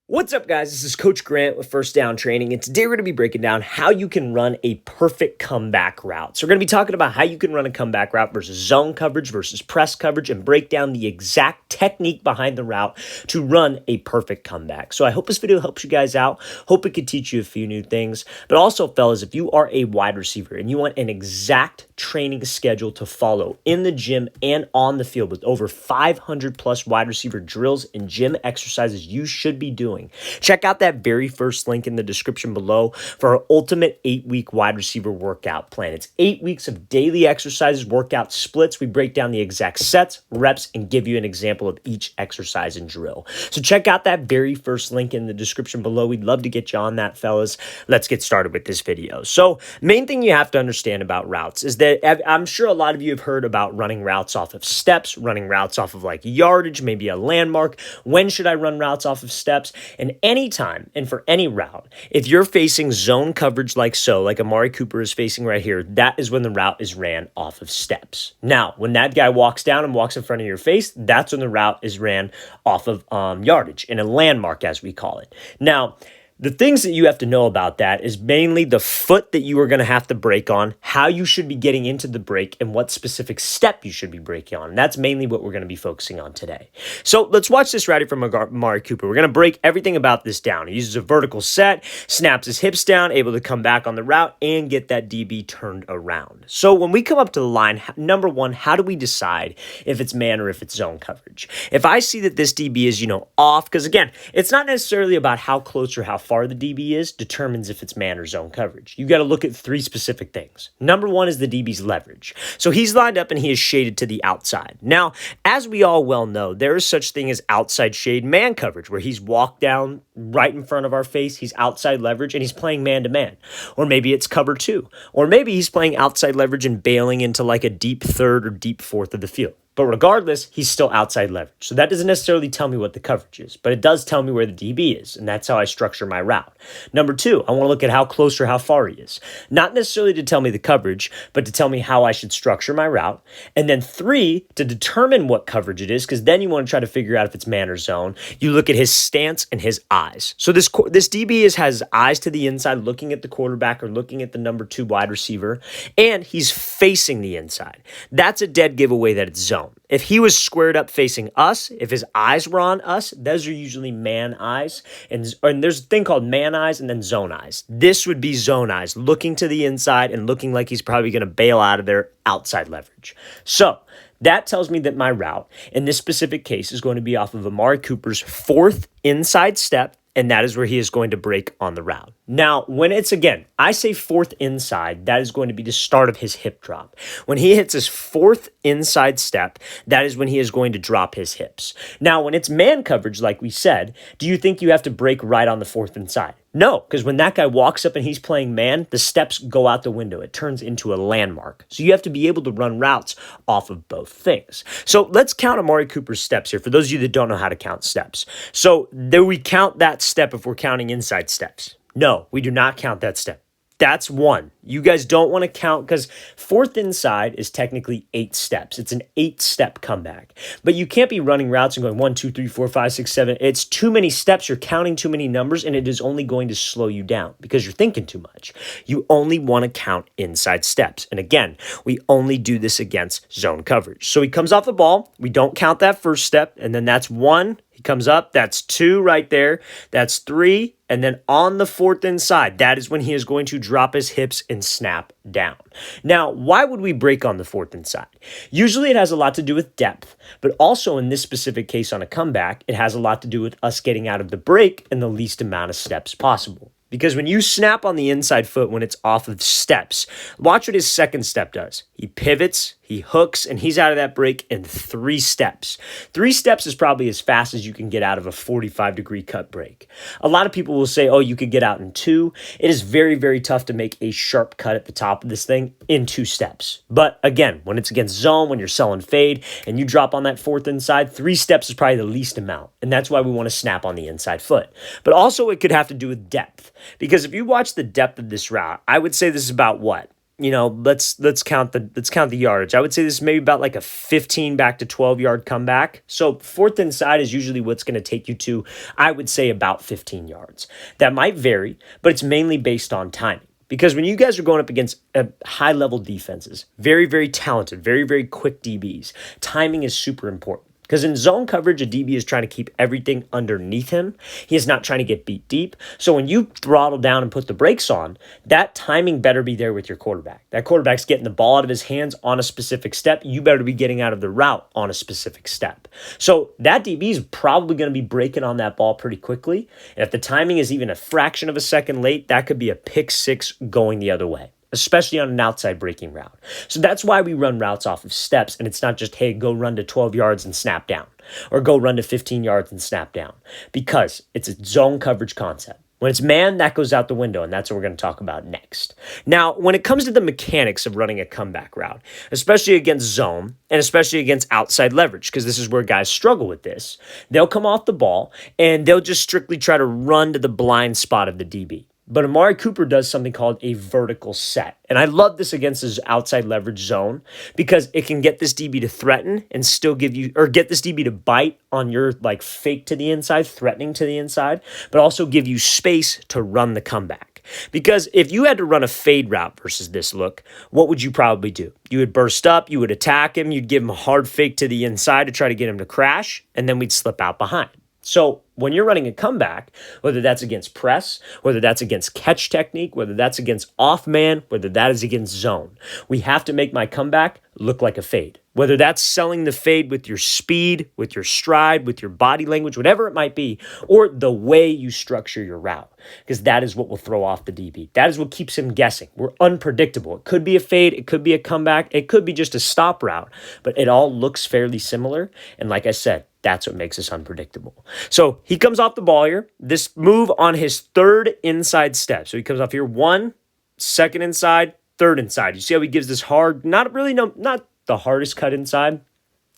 What's up, guys? This is Coach Grant with First Down Training, and today we're going to be breaking down how you can run a perfect comeback route. So we're going to be talking about how you can run a comeback route versus zone coverage versus press coverage and break down the exact technique behind the route to run a perfect comeback. So I hope this video helps you guys out. Hope it could teach you a few new things. But also, fellas, if you are a wide receiver and you want an exact training schedule to follow in the gym and on the field with over 500 plus wide receiver drills and gym exercises you should be doing, check out that very first link in the description below for our ultimate 8-week wide receiver workout plan. It's 8 weeks of daily exercises, workout splits. We break down the exact sets, reps, and give you an example of each exercise and drill. So check out that very first link in the description below. We'd love to get you on that, fellas. Let's get started with this video. So main thing you have to understand about routes is that I'm sure a lot of you have heard about running routes off of steps, running routes off of like yardage, maybe a landmark. When should I run routes off of steps? And anytime and for any route, if you're facing zone coverage like so, like Amari Cooper is facing right here, that is when the route is ran off of steps. Now, when that guy walks down and walks in front of your face, that's when the route is ran off of yardage in a landmark, as we call it. Now, the things that you have to know about that is mainly the foot that you are going to have to break on, how you should be getting into the break, and what specific step you should be breaking on. And that's mainly what we're going to be focusing on today. So let's watch this route from Amari Cooper. We're going to break everything about this down. He uses a vertical set, snaps his hips down, able to come back on the route and get that DB turned around. So when we come up to the line, number one, how do we decide if it's man or if it's zone coverage? If I see that this DB is, off, because again, it's not necessarily about how close or how far the DB is determines if it's man or zone coverage. You got to look at three specific things. Number one is the DB's leverage. So he's lined up and he is shaded to the outside. Now, as we all well know, there is such thing as outside shade man coverage, where he's walked down right in front of our face, he's outside leverage, and he's playing man-to-man. Or maybe it's cover two. Or maybe he's playing outside leverage and bailing into like a deep third or deep fourth of the field. But regardless, he's still outside leverage. So that doesn't necessarily tell me what the coverage is, but it does tell me where the DB is, and that's how I structure my route. Number two, I want to look at how close or how far he is. Not necessarily to tell me the coverage, but to tell me how I should structure my route. And then three, to determine what coverage it is, because then you want to try to figure out if it's man or zone. You look at his stance and his eyes. So this DB has eyes to the inside, looking at the quarterback or looking at the number two wide receiver, and he's facing the inside. That's a dead giveaway that it's zone. If he was squared up facing us, if his eyes were on us, those are usually man eyes. And there's a thing called man eyes and then zone eyes. This would be zone eyes, looking to the inside and looking like he's probably going to bail out of there, outside leverage. So that tells me that my route in this specific case is going to be off of Amari Cooper's fourth inside step, and that is where he is going to break on the route. Now, when it's, again, I say fourth inside, that is going to be the start of his hip drop. When he hits his fourth inside step, that is when he is going to drop his hips. Now, when it's man coverage, like we said, do you think you have to break right on the fourth inside? No, because when that guy walks up and he's playing man, the steps go out the window. It turns into a landmark. So you have to be able to run routes off of both things. So let's count Amari Cooper's steps here for those of you that don't know how to count steps. So do we count that step if we're counting inside steps? No, we do not count that step. That's one. You guys don't want to count because fourth inside is technically 8 steps. It's an 8-step comeback. But you can't be running routes and going 1, 2, 3, 4, 5, 6, 7. It's too many steps. You're counting too many numbers, and it is only going to slow you down because you're thinking too much. You only want to count inside steps. And again, we only do this against zone coverage. So he comes off the ball. We don't count that first step, and then that's 1. He comes up. That's 2 right there. That's 3. And then on the fourth inside, that is when he is going to drop his hips and snap down. Now, why would we break on the fourth inside? Usually it has a lot to do with depth, but also in this specific case on a comeback, it has a lot to do with us getting out of the break in the least amount of steps possible. Because when you snap on the inside foot when it's off of steps, watch what his second step does. He pivots, he hooks, and he's out of that break in 3 steps. 3 steps is probably as fast as you can get out of a 45-degree cut break. A lot of people will say, oh, you could get out in 2. It is very, very tough to make a sharp cut at the top of this thing in 2 steps. But again, when it's against zone, when you're selling fade, and you drop on that fourth inside, 3 steps is probably the least amount. And that's why we want to snap on the inside foot. But also it could have to do with depth. Because if you watch the depth of this route, I would say this is about what? let's count the yards. I would say this is maybe about like a 15 back to 12 yard comeback. So fourth inside is usually what's going to take you to, I would say, about 15 yards. That might vary, but it's mainly based on timing. Because when you guys are going up against high-level defenses, very, very talented, very, very quick DBs, timing is super important. Because in zone coverage, a DB is trying to keep everything underneath him. He is not trying to get beat deep. So when you throttle down and put the brakes on, that timing better be there with your quarterback. That quarterback's getting the ball out of his hands on a specific step. You better be getting out of the route on a specific step. So that DB is probably going to be breaking on that ball pretty quickly. And if the timing is even a fraction of a second late, that could be a pick six going the other way, especially on an outside breaking route. So that's why we run routes off of steps, and it's not just, hey, go run to 12 yards and snap down, or go run to 15 yards and snap down, because it's a zone coverage concept. When it's man, that goes out the window, and that's what we're going to talk about next. Now, when it comes to the mechanics of running a comeback route, especially against zone, and especially against outside leverage, because this is where guys struggle with this, they'll come off the ball, and they'll just strictly try to run to the blind spot of the DB. But Amari Cooper does something called a vertical set. And I love this against his outside leverage zone because it can get this DB to threaten and still give you, or get this DB to bite on your like fake to the inside, threatening to the inside, but also give you space to run the comeback. Because if you had to run a fade route versus this look, what would you probably do? You would burst up, you would attack him, you'd give him a hard fake to the inside to try to get him to crash, and then we'd slip out behind. So when you're running a comeback, whether that's against press, whether that's against catch technique, whether that's against off man, whether that is against zone, we have to make my comeback look like a fade. Whether that's selling the fade with your speed, with your stride, with your body language, whatever it might be, or the way you structure your route, because that is what will throw off the DB. That is what keeps him guessing. We're unpredictable. It could be a fade, it could be a comeback, it could be just a stop route, but it all looks fairly similar. And like I said, that's what makes us unpredictable. So he comes off the ball here. This move on his third inside step. So he comes off here, one, second inside, third inside. You see how he gives this hard, not the hardest cut inside,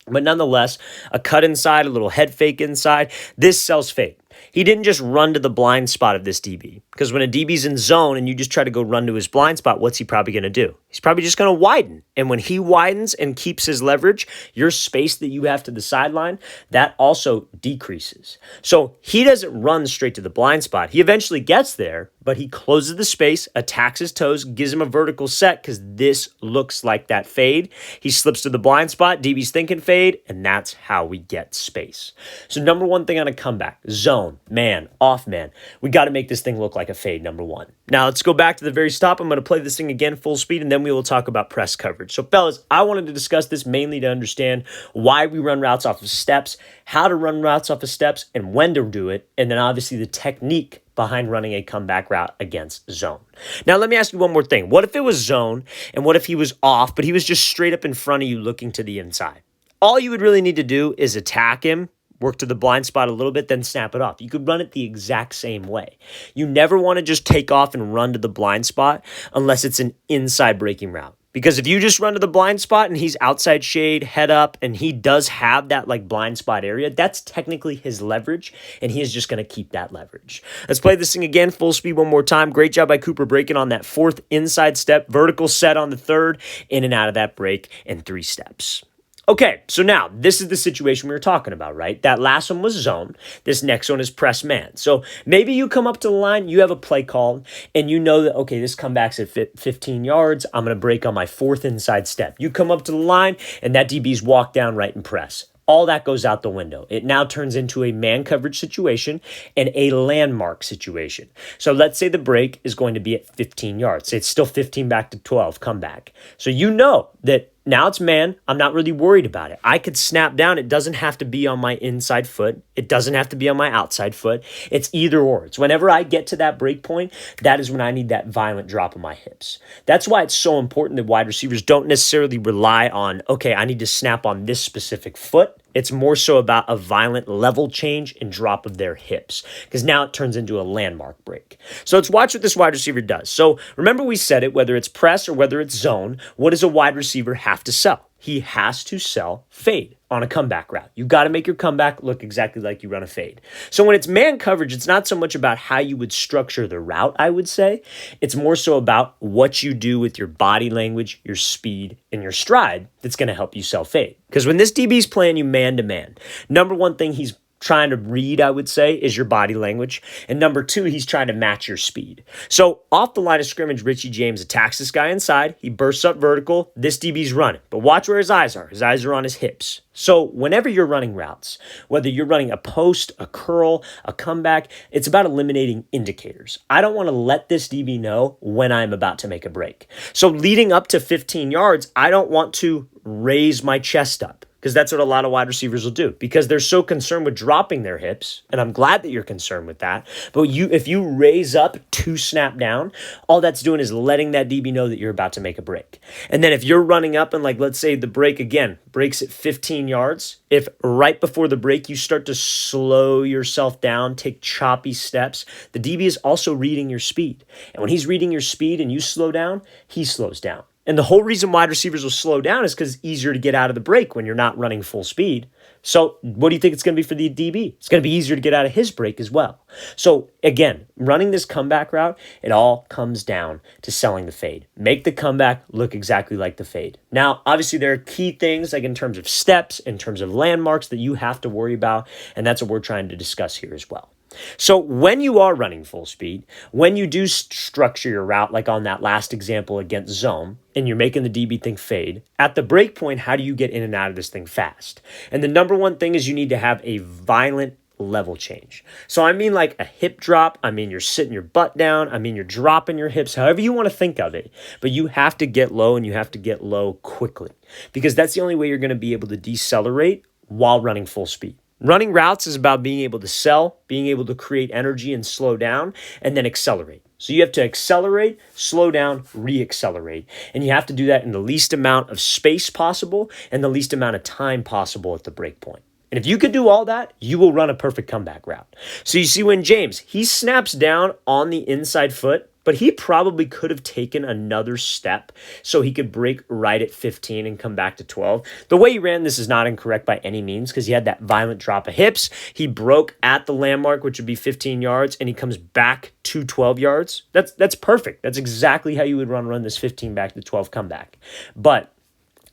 but nonetheless, a cut inside, a little head fake inside. This sells fade. He didn't just run to the blind spot of this DB, because when a DB's in zone and you just try to go run to his blind spot, what's he probably going to do? He's probably just going to widen. And when he widens and keeps his leverage, your space that you have to the sideline, that also decreases. So he doesn't run straight to the blind spot. He eventually gets there, but he closes the space, attacks his toes, gives him a vertical set because this looks like that fade. He slips to the blind spot, DB's thinking fade, and that's how we get space. So number one thing on a comeback, zone, man, off man. We got to make this thing look like a fade, number one. Now let's go back to the very stop. I'm going to play this thing again full speed, and then we will talk about press coverage. So fellas, I wanted to discuss this mainly to understand why we run routes off of steps, how to run routes off of steps, and when to do it, and then obviously the technique behind running a comeback route against zone. Now, let me ask you one more thing. What if it was zone, and what if he was off, but he was just straight up in front of you looking to the inside? All you would really need to do is attack him, work to the blind spot a little bit, then snap it off. You could run it the exact same way. You never want to just take off and run to the blind spot unless it's an inside breaking route. Because if you just run to the blind spot and he's outside shade, head up, and he does have that like blind spot area, that's technically his leverage, and he is just going to keep that leverage. Let's play this thing again, full speed one more time. Great job by Cooper breaking on that fourth inside step, vertical set on the third, in and out of that break in 3 steps. Okay, so now this is the situation we were talking about, right? That last one was zone. This next one is press man. So maybe you come up to the line, you have a play called, and you know that, okay, this comeback's at 15 yards. I'm going to break on my fourth inside step. You come up to the line, and that DB's walk down right and press. All that goes out the window. It now turns into a man coverage situation and a landmark situation. So let's say the break is going to be at 15 yards. Say it's still 15 back to 12 comeback. So you know that now it's man. I'm not really worried about it. I could snap down. It doesn't have to be on my inside foot. It doesn't have to be on my outside foot. It's either or. It's whenever I get to that break point, that is when I need that violent drop of my hips. That's why it's so important that wide receivers don't necessarily rely on, okay, I need to snap on this specific foot. It's more so about a violent level change and drop of their hips, because now it turns into a landmark break. So let's watch what this wide receiver does. So remember we said it, whether it's press or whether it's zone, what does a wide receiver have to sell? He has to sell fade. on a comeback route. You got to make your comeback look exactly like you run a fade. So when it's man coverage, it's not so much about how you would structure the route, I would say. It's more so about what you do with your body language, your speed, and your stride that's going to help you sell fade. Because when this DB's playing you man to man, number one thing he's trying to read, I would say, is your body language. And number two, he's trying to match your speed. So off the line of scrimmage, Richie James attacks this guy inside. He bursts up vertical. This DB's running. But watch where his eyes are. His eyes are on his hips. So whenever you're running routes, whether you're running a post, a curl, a comeback, it's about eliminating indicators. I don't want to let this DB know when I'm about to make a break. So leading up to 15 yards, I don't want to raise my chest up, because that's what a lot of wide receivers will do, because they're so concerned with dropping their hips. And I'm glad that you're concerned with that. But if you raise up to snap down, all that's doing is letting that DB know that you're about to make a break. And then if you're running up and, like, let's say the break again breaks at 15 yards, if right before the break you start to slow yourself down, take choppy steps, the DB is also reading your speed. And when he's reading your speed and you slow down, he slows down. And the whole reason wide receivers will slow down is because it's easier to get out of the break when you're not running full speed. So what do you think it's going to be for the DB? It's going to be easier to get out of his break as well. So again, running this comeback route, it all comes down to selling the fade. Make the comeback look exactly like the fade. Now, obviously, there are key things, like in terms of steps, in terms of landmarks, that you have to worry about. And that's what we're trying to discuss here as well. So when you are running full speed, when you do structure your route, like on that last example against zone, and you're making the DB think fade, at the break point, how do you get in and out of this thing fast? And the number one thing is you need to have a violent level change. So I mean like a hip drop. I mean you're sitting your butt down. I mean you're dropping your hips, however you want to think of it. But you have to get low, and you have to get low quickly, because that's the only way you're going to be able to decelerate while running full speed. Running routes is about being able to sell, being able to create energy and slow down, and then accelerate. So you have to accelerate, slow down, re-accelerate. And you have to do that in the least amount of space possible and the least amount of time possible at the break point. And if you could do all that, you will run a perfect comeback route. So you see when James, he snaps down on the inside foot, but he probably could have taken another step so he could break right at 15 and come back to 12. The way he ran this is not incorrect by any means, because he had that violent drop of hips. He broke at the landmark, which would be 15 yards, and he comes back to 12 yards. That's perfect. That's exactly how you would run this 15 back to 12 comeback. But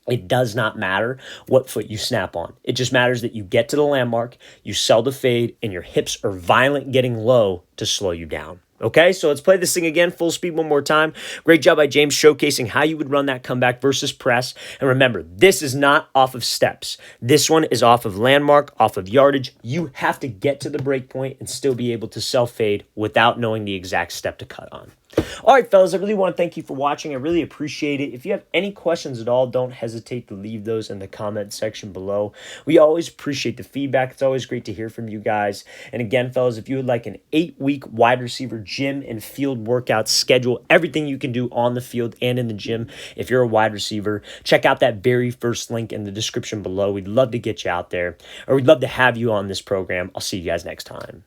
it does not matter what foot you snap on. It just matters that you get to the landmark, you sell the fade, and your hips are violent getting low to slow you down. Okay, so let's play this thing again, full speed one more time. Great job by James showcasing how you would run that comeback versus press. And remember, this is not off of steps. This one is off of landmark, off of yardage. You have to get to the break point and still be able to sell fade without knowing the exact step to cut on. All right, fellas, I really want to thank you for watching. I really appreciate it. If you have any questions at all, don't hesitate to leave those in the comment section below. We always appreciate the feedback. It's always great to hear from you guys. And again, fellas, if you would like an 8-week wide receiver gym and field workout schedule, everything you can do on the field and in the gym, if you're a wide receiver, check out that very first link in the description below. We'd love to get you out there, or we'd love to have you on this program. I'll see you guys next time.